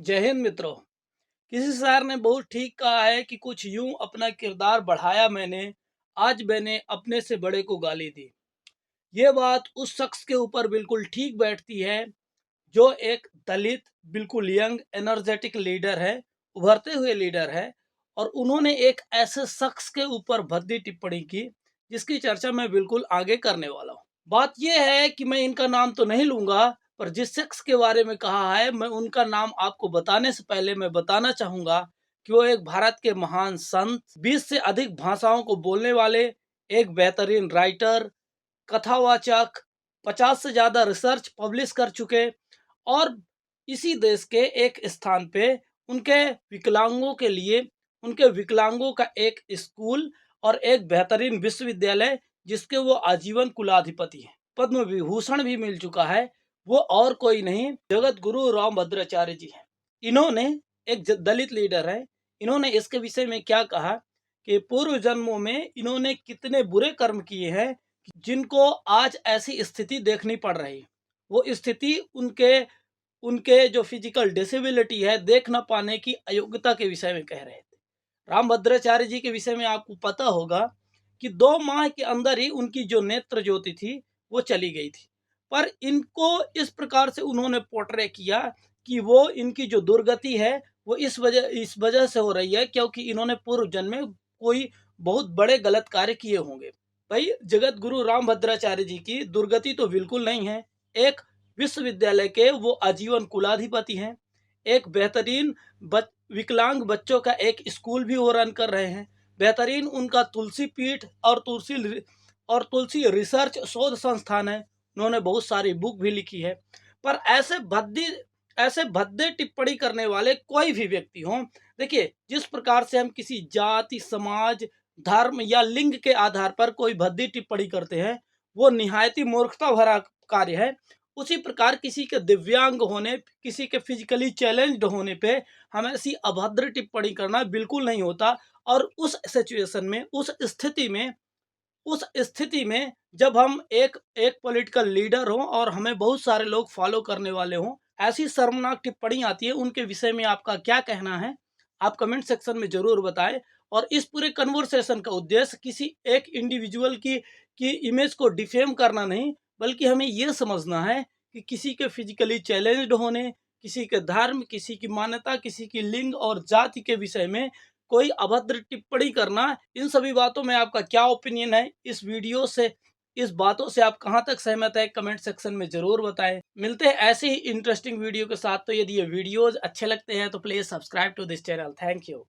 जय हिंद मित्रों। किसी शायर ने बहुत ठीक कहा है कि कुछ यूं अपना किरदार बढ़ाया मैंने, आज मैंने अपने से बड़े को गाली दी। ये बात उस शख्स के ऊपर बिल्कुल ठीक बैठती है जो एक दलित, बिल्कुल यंग एनर्जेटिक लीडर है, उभरते हुए लीडर है। और उन्होंने एक ऐसे शख्स के ऊपर भद्दी टिप्पणी की जिसकी चर्चा मैं बिल्कुल आगे करने वाला हूँ। बात यह है कि मैं इनका नाम तो नहीं लूंगा, पर जिस शख्स के बारे में कहा है मैं उनका नाम आपको बताने से पहले मैं बताना चाहूंगा कि वो एक भारत के महान संत, 20 से अधिक भाषाओं को बोलने वाले, एक बेहतरीन राइटर, कथावाचक, 50 से ज्यादा रिसर्च पब्लिश कर चुके और इसी देश के एक स्थान पे उनके विकलांगों के लिए, उनके विकलांगों का एक स्कूल और एक बेहतरीन विश्वविद्यालय जिसके वो आजीवन कुलाधिपति हैं, पद्म विभूषण भी मिल चुका है, वो और कोई नहीं जगत गुरु रामभद्राचार्य जी हैं। इन्होंने एक दलित लीडर है। इन्होंने इसके विषय में क्या कहा कि पूर्व जन्मों में इन्होंने कितने बुरे कर्म किए हैं जिनको आज ऐसी स्थिति देखनी पड़ रही है। वो स्थिति उनके उनके जो फिजिकल डिसेबिलिटी है, देख ना पाने की अयोग्यता के विषय में कह रहे थे। रामभद्राचार्य जी के विषय में आपको पता होगा कि 2 माह के अंदर ही उनकी जो नेत्र ज्योति थी वो चली गई थी। पर इनको इस प्रकार से उन्होंने पोर्ट्रे किया कि वो इनकी जो दुर्गति है वो इस वजह से हो रही है क्योंकि इन्होंने पूर्व जन्म में कोई बहुत बड़े गलत कार्य किए होंगे। भाई, जगत गुरु रामभद्राचार्य जी की दुर्गति तो बिल्कुल नहीं है। एक विश्वविद्यालय के वो आजीवन कुलाधिपति हैं। एक बेहतरीन विकलांग बच्चों का एक स्कूल भी वो रन कर रहे हैं। बेहतरीन उनका तुलसी पीठ और तुलसी रिसर्च शोध संस्थान है। उन्होंने बहुत सारी बुक भी लिखी है। पर ऐसे भद्दे टिप्पणी करने वाले कोई भी व्यक्ति हों, देखिए, जिस प्रकार से हम किसी जाति, समाज, धर्म या लिंग के आधार पर कोई भद्दी टिप्पणी करते हैं वो निहायत ही मूर्खता भरा कार्य है। उसी प्रकार किसी के दिव्यांग होने, किसी के फिजिकली चैलेंज्ड होने पे हम ऐसी अभद्र टिप्पणी करना बिल्कुल नहीं होता। और उस सिचुएशन में, उस स्थिति में जब हम एक एक पॉलिटिकल लीडर हों और हमें बहुत सारे लोग फॉलो करने वाले हों, ऐसी शर्मनाक टिप्पणी आती है। उनके विषय में आपका क्या कहना है, आप कमेंट सेक्शन में जरूर बताएं। और इस पूरे कन्वर्सेशन का उद्देश्य किसी एक इंडिविजुअल की इमेज को डिफेम करना नहीं, बल्कि हमें यह समझना है कि किसी के फिजिकली चैलेंज्ड होने, किसी के धर्म, किसी की मान्यता, किसी की लिंग और जाति के विषय में कोई अभद्र टिप्पणी करना, इन सभी बातों में आपका क्या ओपिनियन है, इस वीडियो से, इस बातों से आप कहां तक सहमत है, कमेंट सेक्शन में जरूर बताएं। मिलते हैं ऐसे ही इंटरेस्टिंग वीडियो के साथ। तो यदि ये वीडियोज अच्छे लगते हैं तो please subscribe to this channel. Thank you.